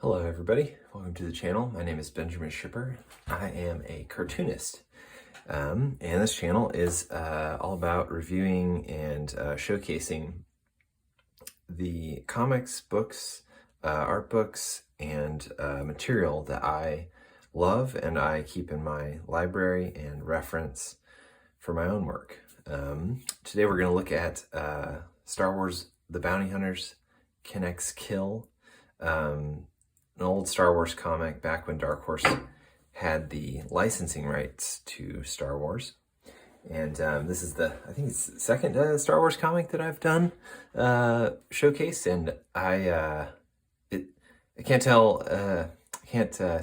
Hello everybody, welcome to the channel. My name is Benjamin Schipper. I am a cartoonist, and this channel is all about reviewing and showcasing the comics, books, art books, and material that I love and I keep in my library and reference for my own work. Today we're going to look at Star Wars The Bounty Hunters, Kenix Kill, an old Star Wars comic back when Dark Horse had the licensing rights to Star Wars. And this is I think it's the second Star Wars comic that I've done showcase, and I can't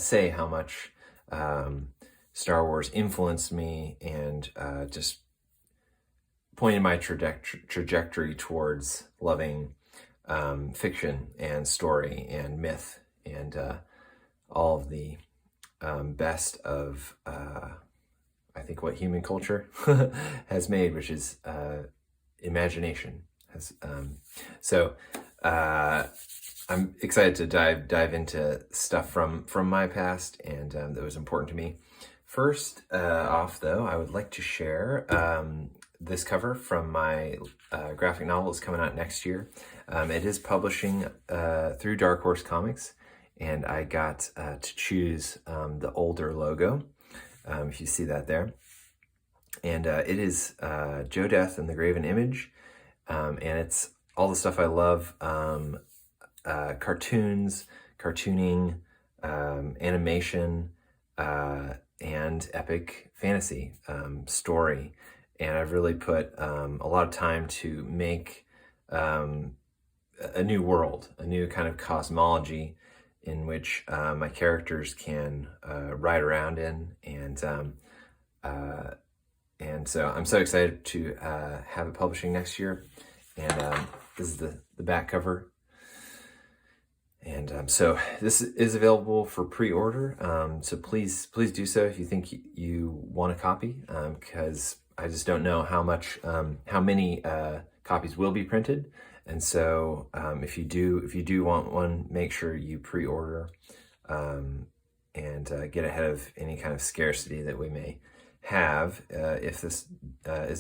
say how much Star Wars influenced me and just pointed my trajectory towards loving fiction and story and myth and all of the best of I think what human culture has made, which is imagination. I'm excited to dive into stuff from my past and that was important to me. First off, though, I would like to share this cover from my graphic novel that's coming out next year. It is publishing through Dark Horse Comics, and I got to choose the older logo, if you see that there. And it is Joe Death and the Graven Image, and it's all the stuff I love, cartoons, cartooning, animation, and epic fantasy story. And I've really put a lot of time to make a new world, a new kind of cosmology in which my characters can ride around in, and so I'm so excited to have it publishing next year. And this is the back cover, and so this is available for pre-order. So please do so if you think you want a copy, because I just don't know how many copies will be printed. And so if you do want one, make sure you pre-order and get ahead of any kind of scarcity that we may have if this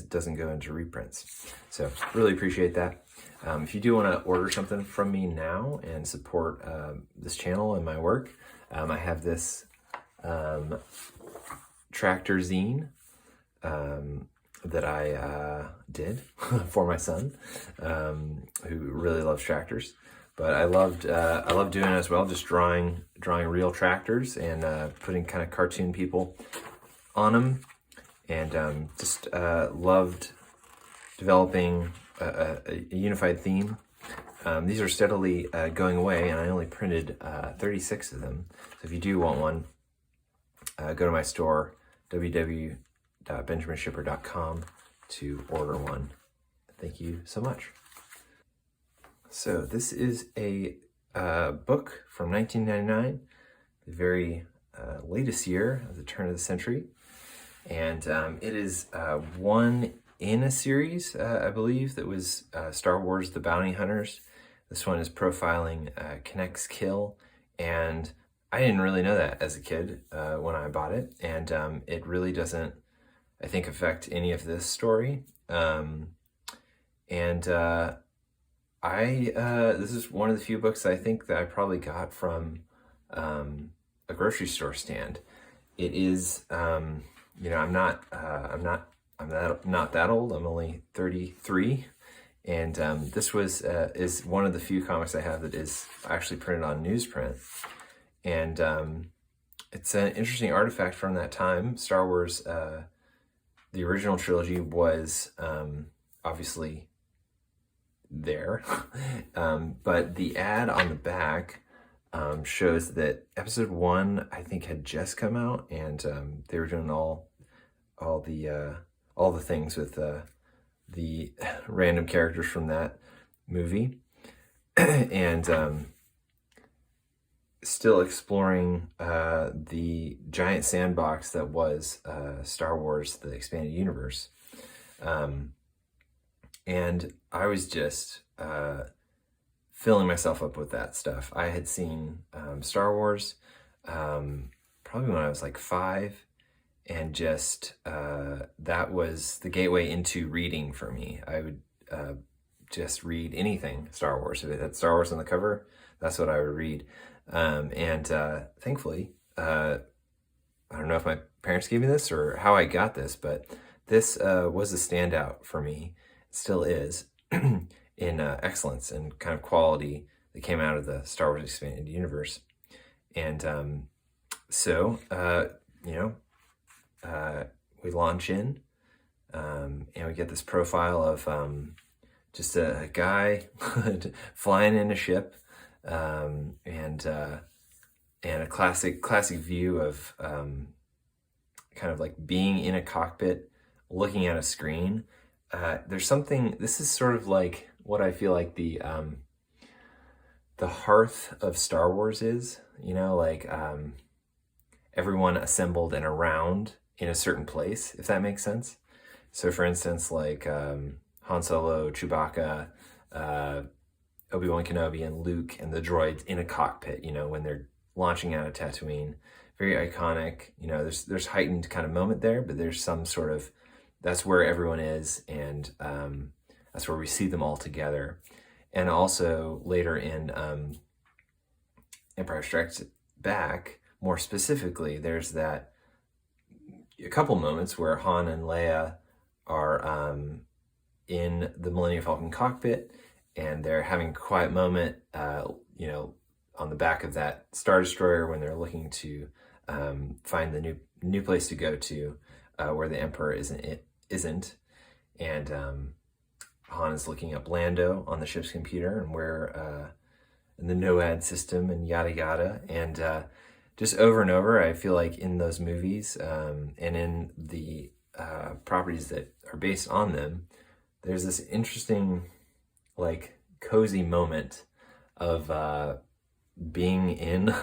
doesn't go into reprints. So really appreciate that. If you do want to order something from me now and support this channel and my work, I have this tractor zine that I did for my son, who really loves tractors. But I love doing it as well, just drawing real tractors and putting kind of cartoon people on them, and just loved developing a unified theme. These are steadily going away, and I only printed 36 of them. So if you do want one, go to my store, www.benjaminschipper.com, to order one. Thank you so much. So this is a book from 1999, the very latest year of the turn of the century. And it is one in a series, I believe, that was Star Wars The Bounty Hunters. This one is profiling Kenix Kill, and I didn't really know that as a kid when I bought it, and it really doesn't, I think, affect any of this story. This is one of the few books I think that I probably got from a grocery store stand. It is, I'm not that old. I'm only 33, and this is one of the few comics I have that is actually printed on newsprint. And it's an interesting artifact from that time. Star Wars, the original trilogy was obviously there, but the ad on the back shows that episode 1, I think, had just come out, and they were doing all the things with the random characters from that movie, and still exploring the giant sandbox that was Star Wars, the expanded universe. And I was just filling myself up with that stuff. I had seen Star Wars probably when I was like 5, and just that was the gateway into reading for me. I would just read anything Star Wars. If it had Star Wars on the cover, that's what I would read. And thankfully, I don't know if my parents gave me this or how I got this, but this was a standout for me. It still is in excellence and kind of quality that came out of the Star Wars Expanded Universe. And so, we launch in, and we get this profile of just a guy flying in a ship, and a classic view of kind of like being in a cockpit, looking at a screen. There's something. This is sort of like what I feel like the hearth of Star Wars is. Like everyone assembled and around in a certain place, if that makes sense. So, for instance, like Han Solo, Chewbacca, Obi-Wan Kenobi, and Luke and the droids in a cockpit, when they're launching out of Tatooine. Very iconic. There's heightened kind of moment there, but there's some sort of, that's where everyone is, and that's where we see them all together. And also later in Empire Strikes Back, more specifically, there's a couple moments where Han and Leia are in the Millennium Falcon cockpit, and they're having a quiet moment, on the back of that Star Destroyer when they're looking to find the new place to go to, where the Emperor isn't, and Han is looking up Lando on the ship's computer and where in the NOAD system and yada yada, and just over and over, I feel like in those movies and in the properties that are based on them, there's this interesting, like, cozy moment of being in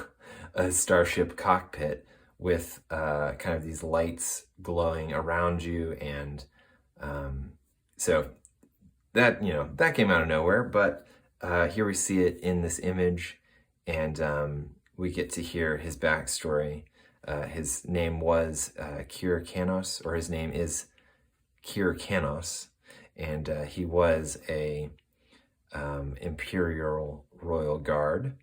a starship cockpit with kind of these lights glowing around you, and so that that came out of nowhere, but here we see it in this image, and we get to hear his backstory. His name was Kir Kanos, or his name is Kir Kanos, and he was a Imperial Royal Guard.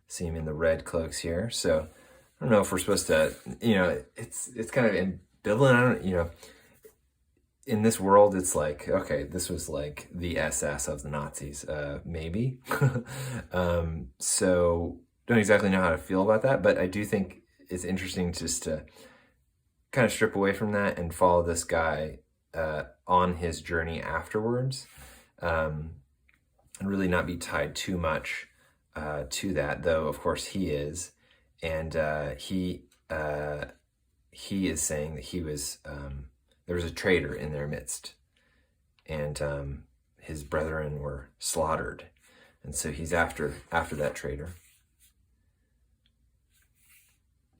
See him in the red cloaks here. So I don't know if we're supposed to, it's kind of ambivalent. In this world, it's like, okay, this was like the SS of the Nazis, maybe. So don't exactly know how to feel about that, but I do think it's interesting just to kind of strip away from that and follow this guy on his journey afterwards, and really not be tied too much to that, though of course he is, and he is saying that he was there was a traitor in their midst, and his brethren were slaughtered, and so he's after that traitor,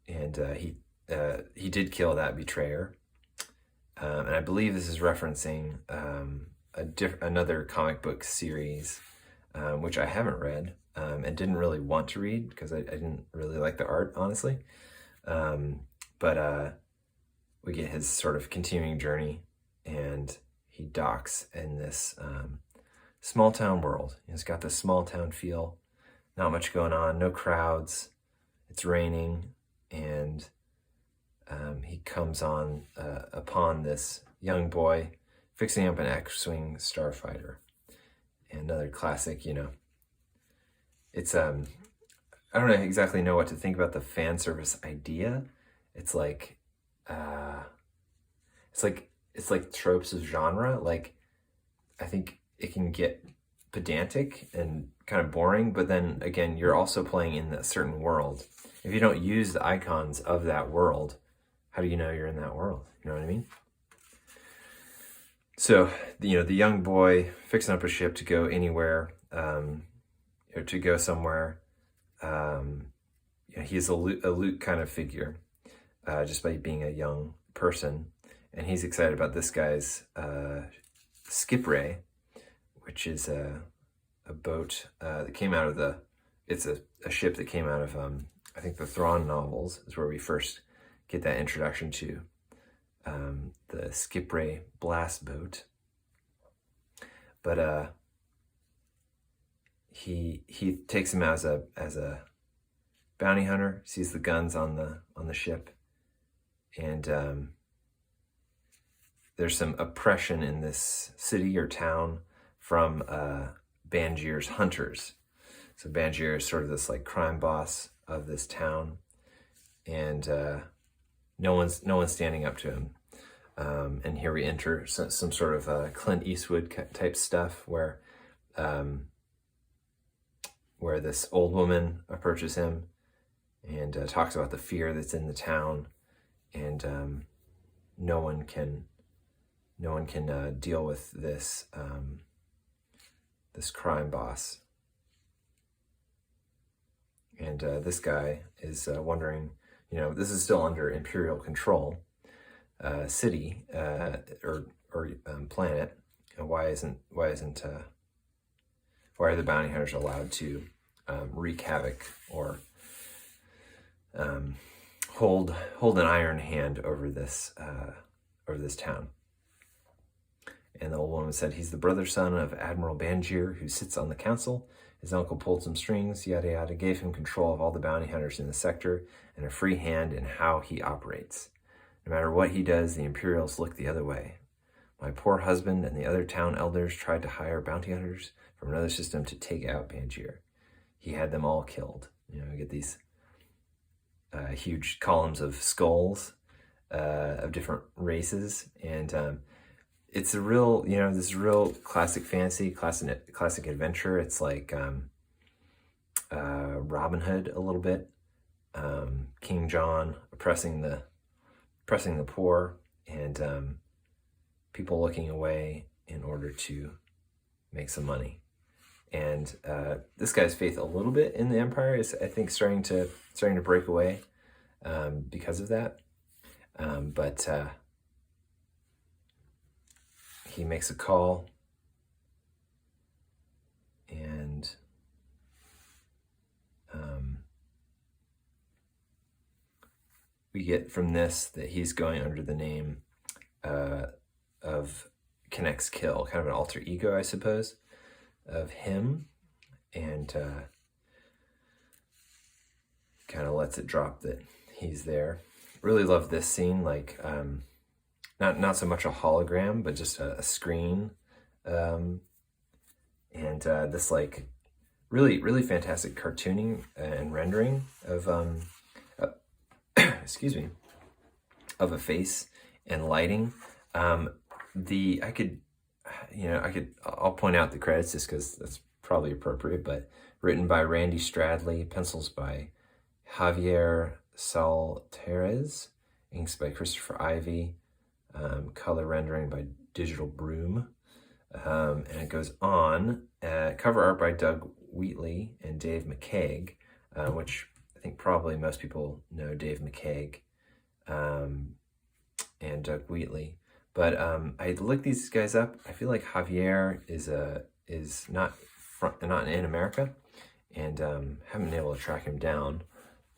and he did kill that betrayer, and I believe this is referencing another comic book series, which I haven't read, and didn't really want to read because I didn't really like the art, honestly. But we get his sort of continuing journey, and he docks in this small town world. It's got this small town feel, not much going on, no crowds, it's raining, and he comes on upon this young boy fixing up an X-Wing starfighter. And another classic, it's I don't exactly know what to think about the fan service idea. It's like it's like tropes of genre. Like, I think it can get pedantic and kind of boring, but then again, you're also playing in a certain world. If you don't use the icons of that world, how do you know you're in that world? You know what I mean? So, the young boy fixing up a ship to go anywhere, or to go somewhere. He's a Luke kind of figure, just by being a young person, and he's excited about this guy's skip ray, which is a boat that came out of it's a ship that came out of, I think the Thrawn novels is where we first get that introduction to the Skipray blast boat. But he takes him as a bounty hunter, sees the guns on the ship, and there's some oppression in this city or town from Bangir's hunters. So Bangir is sort of this like crime boss of this town, and no one's standing up to him. And here we enter some sort of Clint Eastwood type stuff where this old woman approaches him and talks about the fear that's in the town, and no one can deal with this crime boss. And this guy is wondering, this is still under Imperial control, city or planet, and why are the bounty hunters allowed to wreak havoc or hold an iron hand over this town? And the old woman said, he's the brother son of Admiral Bangir, who sits on the council. His uncle pulled some strings, yada yada, gave him control of all the bounty hunters in the sector and a free hand in how he operates. No matter what he does, the Imperials look the other way. My poor husband and the other town elders tried to hire bounty hunters from another system to take out Bangir. He had them all killed. We get these huge columns of skulls of different races, and it's a real, this real classic fantasy, classic adventure. It's like Robin Hood a little bit, King John oppressing the poor, and people looking away in order to make some money. And this guy's faith a little bit in the Empire is, I think, starting to break away because of that. But he makes a call, and we get from this that he's going under the name of Kenix Kill, kind of an alter ego, I suppose, of him, and kind of lets it drop that he's there. Really love this scene, like not so much a hologram, but just a screen, and this like really fantastic cartooning and rendering of excuse me, of a face and lighting. I'll point out the credits just because that's probably appropriate, but written by Randy Stradley, pencils by Javier Salterez, inks by Christopher Ivey, color rendering by Digital Broom, and it goes on. Cover art by Doug Wheatley and Dave McCaig, which I think probably most people know Dave McCaig and Doug Wheatley. But I looked these guys up. I feel like Javier is not in America, and haven't been able to track him down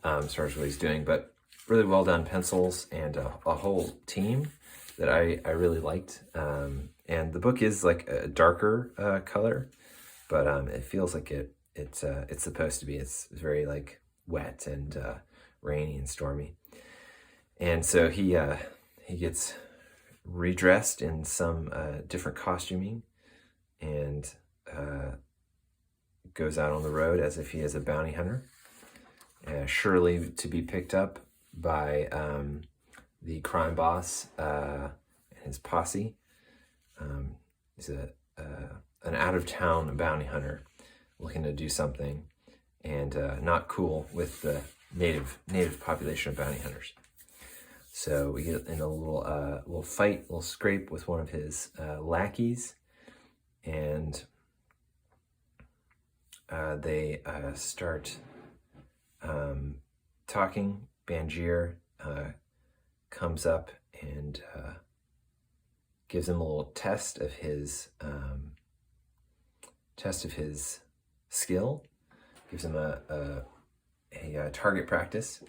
as far as what he's doing. But really well done pencils and a whole team that I really liked. And the book is like a darker color, but it feels like it's supposed to be. It's very like wet and rainy and stormy. And so he gets redressed in some different costuming and goes out on the road as if he is a bounty hunter, surely to be picked up by the crime boss and his posse. He's an out-of-town bounty hunter looking to do something, and not cool with the native population of bounty hunters. So we get in a little fight, little scrape with one of his lackeys, and they start talking. Bangir comes up and gives him a little test of his test of his skill, gives him a target practice,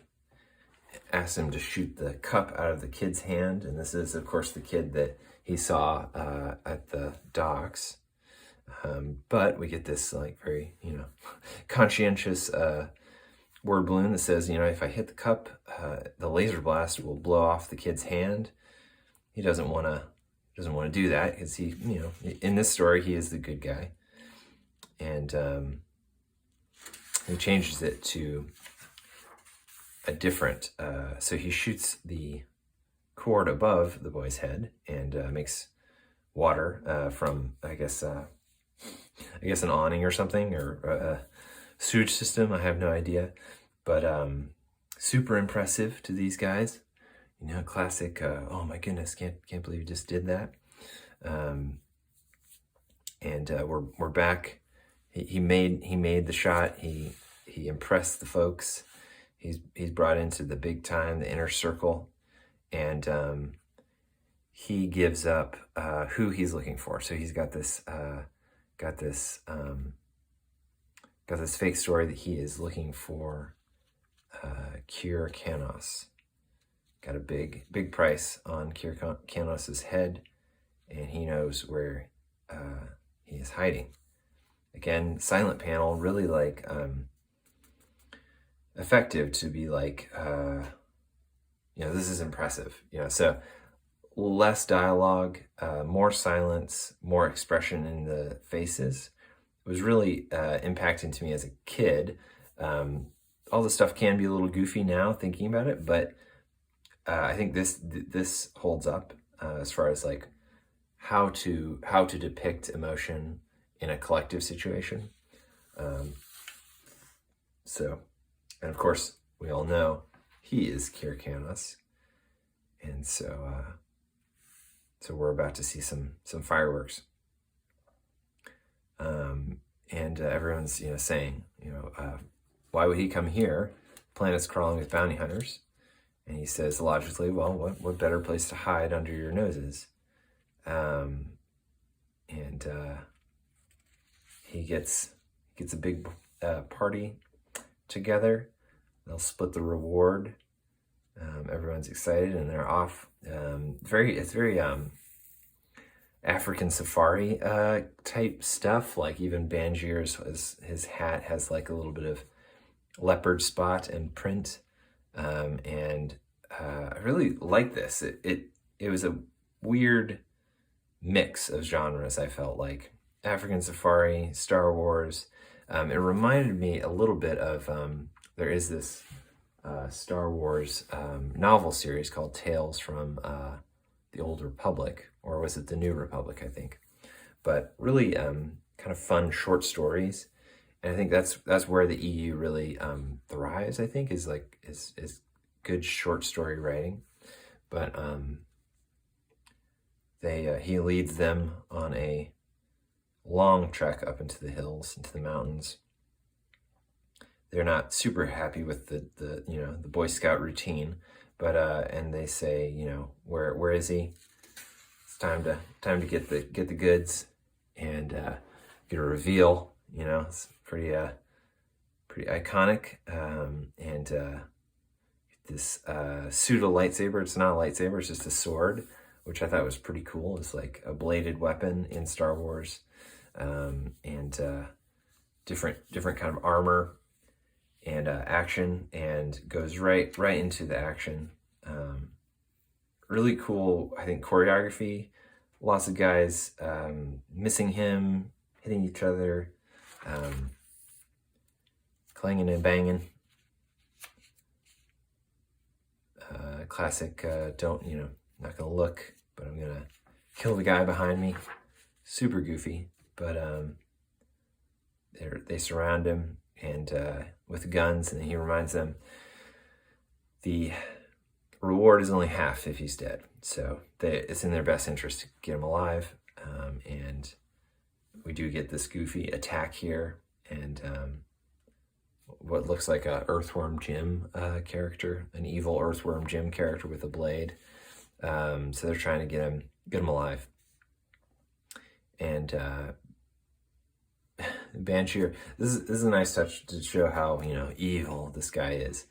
asks him to shoot the cup out of the kid's hand. And this is, of course, the kid that he saw at the docks. But we get this like very, conscientious word balloon that says, if I hit the cup, the laser blast will blow off the kid's hand. He doesn't want to do that because he, in this story, he is the good guy. And he changes it to a different, so he shoots the cord above the boy's head and makes water from, I guess an awning or something, or a sewage system. I have no idea, but super impressive to these guys. Classic. Oh my goodness, can't believe you just did that. And we're back. He made the shot. He impressed the folks. He's brought into the big time, the inner circle, and he gives up who he's looking for. So he's got this fake story that he is looking for Kir Kanos. Got a big price on Kir Kanos's head, and he knows where he is hiding. Again, silent panel, really like effective to be like, this is impressive. So less dialogue, more silence, more expression in the faces. It was really impacting to me as a kid. All the stuff can be a little goofy now thinking about it, but I think this holds up as far as like how to depict emotion in a collective situation. And of course, we all know he is Kir Kanos, and so we're about to see some fireworks. And everyone's saying, why would he come here? Planet's crawling with bounty hunters. And he says logically, well, what better place to hide under your noses? He gets a big party together. They'll split the reward. Everyone's excited and they're off. It's very African safari type stuff. Like even Bangier's, his hat has like a little bit of leopard spot and print. And I really like this. It was a weird mix of genres. I felt like African safari, Star Wars. It reminded me a little bit of there is this Star Wars novel series called Tales from the Old Republic, or was it the New Republic? I think, but really kind of fun short stories. And I think that's where the EU really thrives. I think is good short story writing, but he leads them on a long trek up into the hills, into the mountains. They're not super happy with the Boy Scout routine, but and they say, where is he? It's time to get the goods and get a reveal. It's pretty iconic. And this pseudo lightsaber. It's not a lightsaber. It's just a sword, which I thought was pretty cool. It's like a bladed weapon in Star Wars, and different kind of armor and action, and goes right into the action. Really cool, I think, choreography. Lots of guys missing him, hitting each other, clanging and banging. Classic, not gonna look, but I'm gonna kill the guy behind me. Super goofy, but they surround him and with guns, and he reminds them the reward is only half if he's dead. So it's in their best interest to get him alive, and we do get this goofy attack here, and what looks like a Earthworm Jim character, an evil Earthworm Jim character with a blade. So they're trying to get him alive, and Banshee. This is a nice touch to show how, you know, evil this guy is.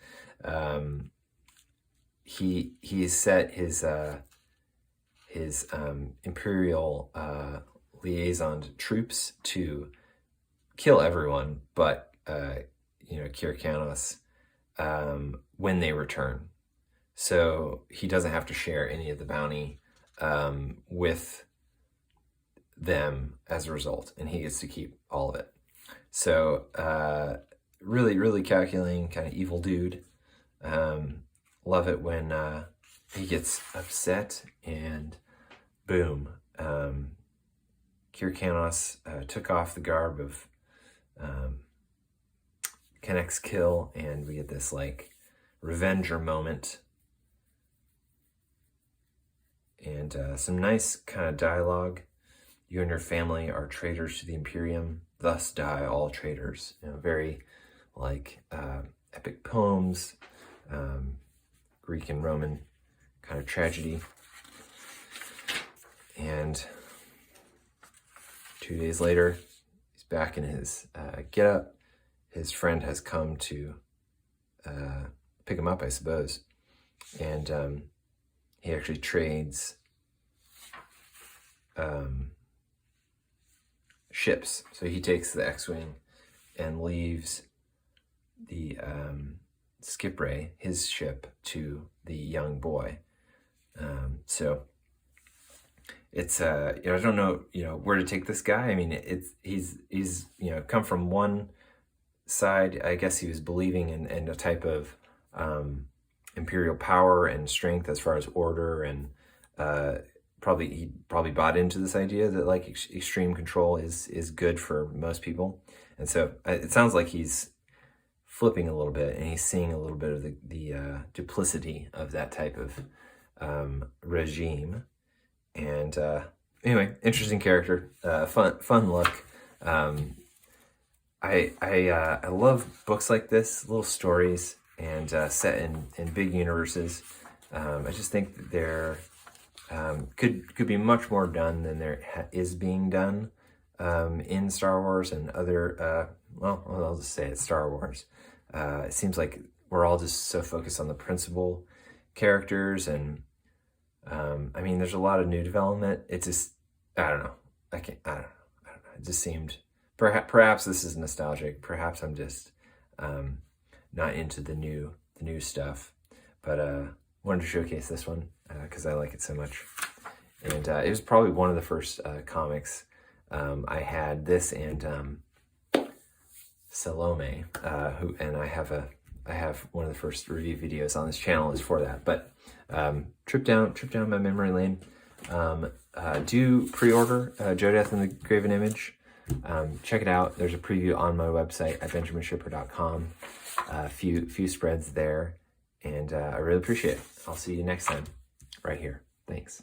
He set his Imperial liaison troops to kill everyone, but you know, Kyrkanos when they return. So he doesn't have to share any of the bounty with them as a result, and he gets to keep all of it. So really calculating, kind of evil dude. Love it when he gets upset and boom, Kyrkanos took off the garb of Kenix kill, and we get this like revenger moment. And some nice kind of dialogue. You and your family are traitors to the Imperium, thus die all traitors. You know, very like epic poems, Greek and Roman kind of tragedy. And 2 days later, he's back in his getup. His friend has come to pick him up, I suppose. And he actually trades ships. So he takes the X-Wing and leaves the Skipray, his ship, to the young boy. So it's you know, I don't know, you know, where to take this guy. I mean, he's you know, come from one side. I guess he was believing in a type of imperial power and strength as far as order, and he probably bought into this idea that like extreme control is good for most people. And so it sounds like he's flipping a little bit, and he's seeing a little bit of the duplicity of that type of regime. And anyway, interesting character, fun look. I love books like this, little stories, and set in big universes. I just think that there could be much more done than there is being done in Star Wars and other, well, I'll just say it's Star Wars. It seems like we're all just so focused on the principal characters, and I mean, there's a lot of new development. It just, I don't know. I don't know. It just seemed, perhaps this is nostalgic. Perhaps I'm just not into the new stuff. But wanted to showcase this one because I like it so much. And it was probably one of the first comics I had. This and Salome, and I have one of the first review videos on this channel is for that. But trip down my memory lane. Do pre-order Jodeath and the Graven Image. Check it out. There's a preview on my website at benjaminschipper.com. A few spreads there, and I really appreciate it. I'll see you next time right here. Thanks.